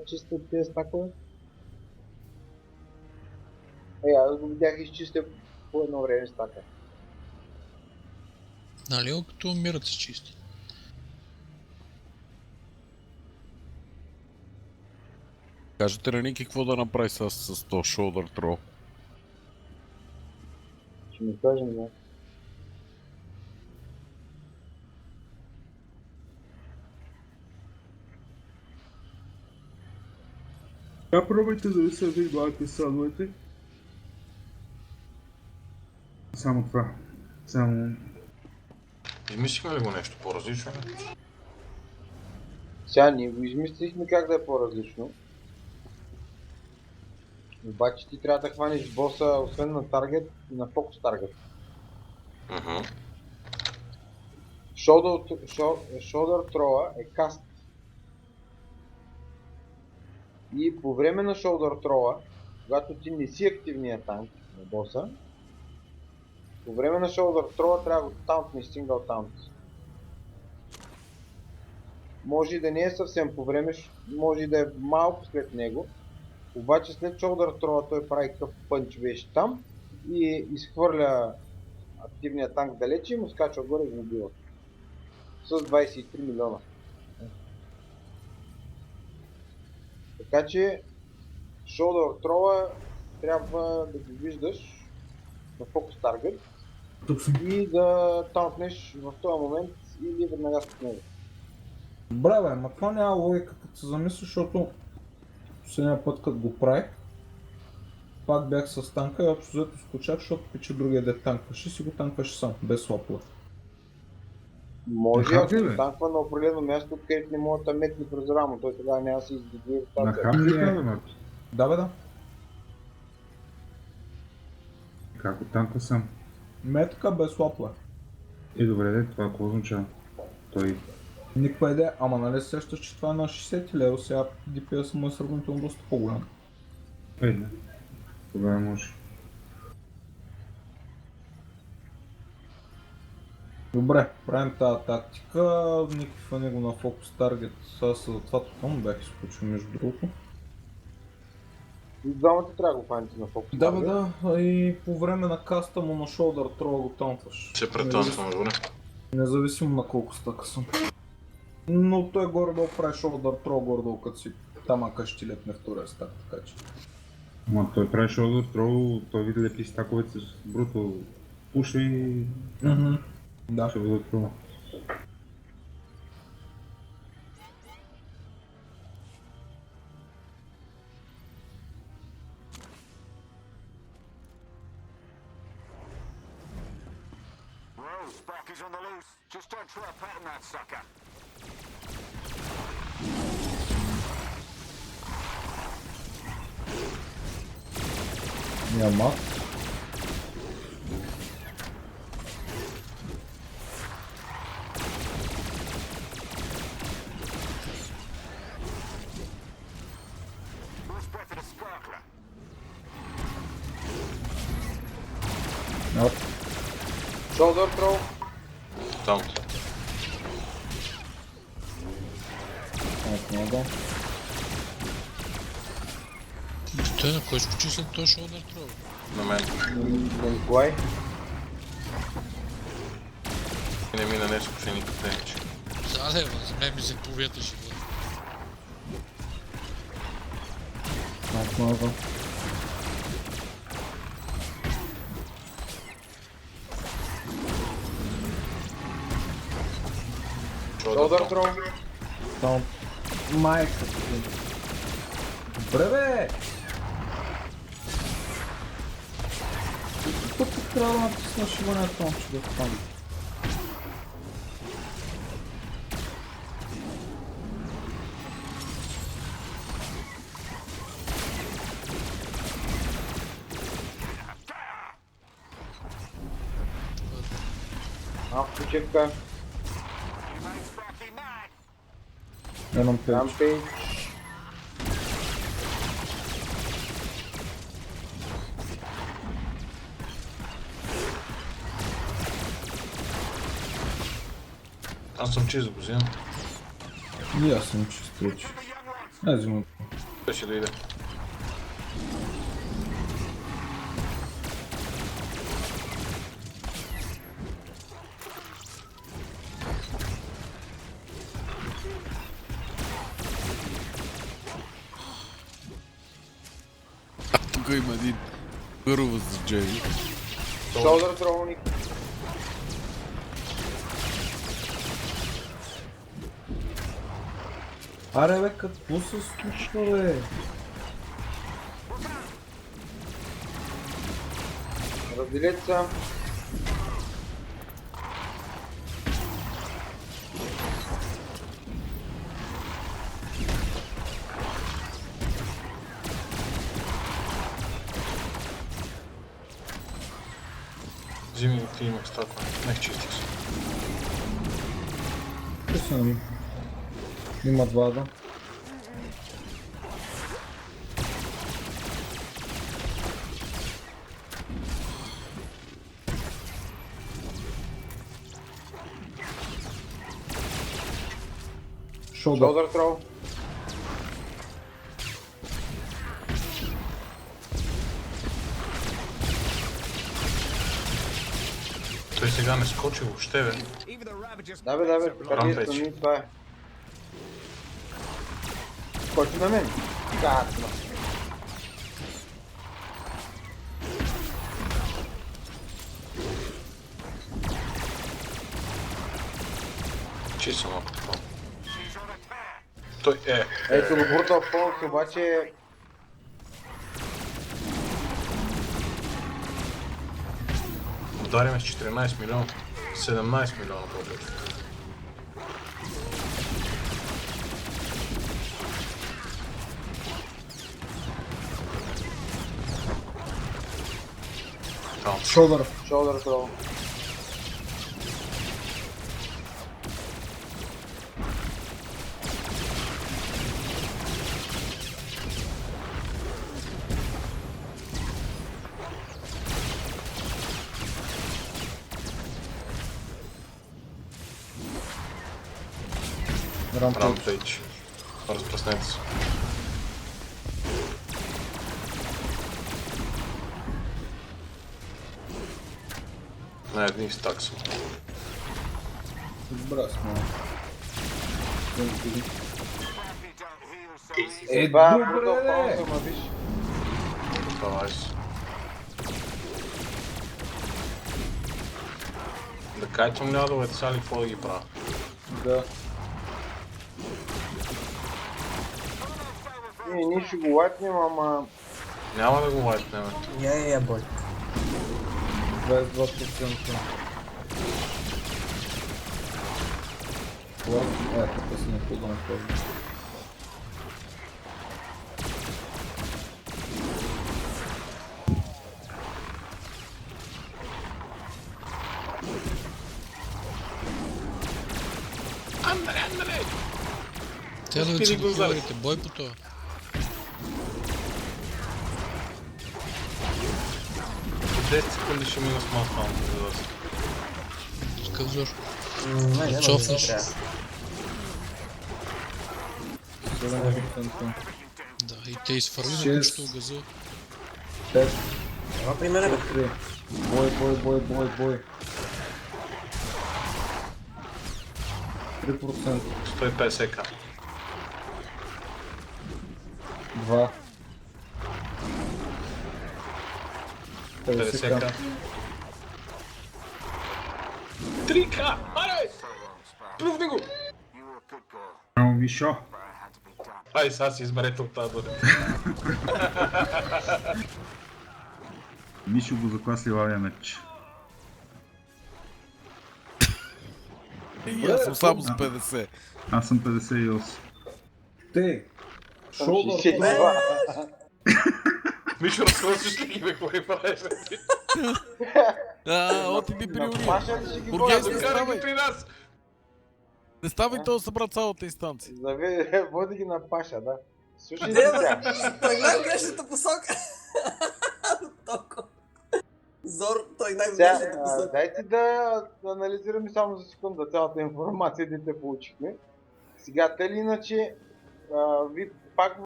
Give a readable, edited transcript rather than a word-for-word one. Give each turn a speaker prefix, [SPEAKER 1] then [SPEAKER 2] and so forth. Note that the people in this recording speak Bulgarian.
[SPEAKER 1] чистят тези стакове. Аз го видях изчистя по едно време стака.
[SPEAKER 2] Нали, като умират се чисти.
[SPEAKER 3] Кажете на Ники какво да направи с то shoulder throw.
[SPEAKER 1] Ще ми кажем, да.
[SPEAKER 4] Я пробвайте да ви се вигвате съдовете. Само това. Само...
[SPEAKER 5] Измислихме ли го нещо по-различно?
[SPEAKER 1] Сега ние го измислихме как да е по-различно. Обаче ти трябва да хванеш боса освен на таргет и на фокус таргет. Shoulder throw е каст. И по време на shoulder throw, когато ти не си активният танк на боса, по време на shoulder throw трябва да го таунтнеш single таунт. Може и да не е съвсем по време, може и да е малко след него, обаче след shoulder throw той прави къв пънч беше там и изхвърля активният танк далече и му скача отгоре и го убива. С 23 милиона. Така че shoulder throw трябва да го виждаш на фокус таргет и да таунтнеш в този момент или веднага след него.
[SPEAKER 6] Добре бе, ма това няма логика като се замисля, защото последния път като го правих, пак бях с танка и общо взето скочах, защото пича другия дет танкваше, си го танкваше сам, без лапла.
[SPEAKER 1] Може,
[SPEAKER 4] На
[SPEAKER 1] ако
[SPEAKER 4] хаки, бе?
[SPEAKER 1] танква на определено място, където не може да метне през рамо, той тогава няма да се издигне
[SPEAKER 4] На
[SPEAKER 1] ротация.
[SPEAKER 4] хам ли бе, Марти?
[SPEAKER 6] Да бе да.
[SPEAKER 4] Как от танка съм?
[SPEAKER 6] Метка без лапла.
[SPEAKER 4] Добре, де, това какво означава? Той...
[SPEAKER 6] Никаква идея, ама нали се сещаш, че това е на 60 лева, сега DPS му е сравнително доста по-голям.
[SPEAKER 4] Не. Тогава може.
[SPEAKER 6] Добре, правим тази тактика, никаква него на фокус таргет, сега за това тотално бях изключил между другото.
[SPEAKER 1] И двамата трябва да го хваните на фокус.
[SPEAKER 6] Да бе да, а и по време на каста му на shoulder throw го таунтваш.
[SPEAKER 5] Се претънстваме, добре.
[SPEAKER 6] Независимо на колко стъка съм. Но той горе-долу прави shoulder throw горе-долу като си тамака ще ти лепне втория стак, така че.
[SPEAKER 4] Ама той прави shoulder throw, той види лепи стаковете с бруто пуша и...
[SPEAKER 6] Да.
[SPEAKER 4] Ще бъде трудно.
[SPEAKER 7] Rose, Sparky's on the loose. Just don't try to pattern that sucker.
[SPEAKER 6] Няма.
[SPEAKER 7] Nice breath of the sparkler.
[SPEAKER 6] Оп.
[SPEAKER 1] Shoulder throw.
[SPEAKER 5] Там.
[SPEAKER 6] Много.
[SPEAKER 2] Той на кой скочи след този shoulder throw?
[SPEAKER 5] На мен.
[SPEAKER 1] На Николай.
[SPEAKER 5] И не мина нещо, че никак не е.
[SPEAKER 2] Заде, за мен ми се половията ще бъде.
[SPEAKER 6] Много.
[SPEAKER 1] Shoulder throw.
[SPEAKER 6] Там. Майка ти. Добре бе! Тук трябва да натиснеш имане там, че да хвани.
[SPEAKER 1] Малко почекка.
[SPEAKER 7] You made Sparky mad.
[SPEAKER 6] Едно пейдж.
[SPEAKER 1] Rampage.
[SPEAKER 5] Аз съм чист го взимам.
[SPEAKER 6] И аз съм чисто вече.
[SPEAKER 7] The young ones.
[SPEAKER 6] Аз взимам.
[SPEAKER 5] Той ще дойде.
[SPEAKER 3] Тук има един първо с Джей.
[SPEAKER 1] Shoulder throw, Ник.
[SPEAKER 6] Аре бе, какво се случва бе?
[SPEAKER 1] Разделете се.
[SPEAKER 5] Взими ти имах стаква. Нех чистих се.
[SPEAKER 6] Писам. Има два, да. Шолдър.
[SPEAKER 1] Shoulder throw.
[SPEAKER 5] Той сега не скочи въобще, бе.
[SPEAKER 1] Да бе, така
[SPEAKER 5] Рампейдж.
[SPEAKER 1] действам и това е. Скочи на мен. Гадно.
[SPEAKER 5] Чи съм ако така. Той е.
[SPEAKER 1] Ето го Brutal Force, обаче
[SPEAKER 5] Удариме с 14 милиона. 17 милиона по-добре. Там.
[SPEAKER 6] Шолдър.
[SPEAKER 1] shoulder throw.
[SPEAKER 6] Рампейдж.
[SPEAKER 5] Рампейдж. Разпръснете се. На един стак съм.
[SPEAKER 6] Добре сме.
[SPEAKER 1] Е, това
[SPEAKER 6] добре,
[SPEAKER 1] Brutal
[SPEAKER 6] бе.
[SPEAKER 1] Force, ама виж.
[SPEAKER 5] Това е си. Да кайтвам лядовете сега ли какво да ги правя?
[SPEAKER 6] Да.
[SPEAKER 1] Ние ще го лайкнем, ама
[SPEAKER 5] Няма да го лайкнем.
[SPEAKER 6] 22%. Тук си не ходим този.
[SPEAKER 2] Те да си го говорите, бой по това.
[SPEAKER 5] По 10 секунди ще мина с маслам.
[SPEAKER 2] Какъв зор? Отцофнеш.
[SPEAKER 6] 7%.
[SPEAKER 2] Да, и те изфърли на
[SPEAKER 6] Шест.
[SPEAKER 2] кучето в газа.
[SPEAKER 6] 5. При мен 3. Бой. 3%.
[SPEAKER 5] 150к.
[SPEAKER 6] 2.
[SPEAKER 5] 50к. 3к! Аре! Плювни го!
[SPEAKER 4] Ама Мишо,
[SPEAKER 5] Ай, сега си изберете от тази бъде.
[SPEAKER 4] Мишо го закласи лавия меч.
[SPEAKER 3] И аз съм само с 50.
[SPEAKER 4] Аз съм 58.
[SPEAKER 6] Те. Шолдър.
[SPEAKER 1] 62.
[SPEAKER 5] Мишо, разхвърчиш ли ги, бе, какво ги правиш, бе?
[SPEAKER 3] Оти ми приуни.
[SPEAKER 1] Паша да ще ги
[SPEAKER 3] Бургес,
[SPEAKER 1] води.
[SPEAKER 3] не
[SPEAKER 5] Докарай
[SPEAKER 3] ставай.
[SPEAKER 5] ги при нас!
[SPEAKER 3] Не ставай то да събра цялата инстанция.
[SPEAKER 1] Води ги на Паша, да. Слушай
[SPEAKER 8] Де,
[SPEAKER 1] сега.
[SPEAKER 8] тръгна в грешната посока. Толкова. Зор, тръгна в
[SPEAKER 1] Сега,
[SPEAKER 8] грешната посока.
[SPEAKER 1] дайте да анализираме само за секунда цялата информация, да те получихме. Сега, те ли иначе, ви пак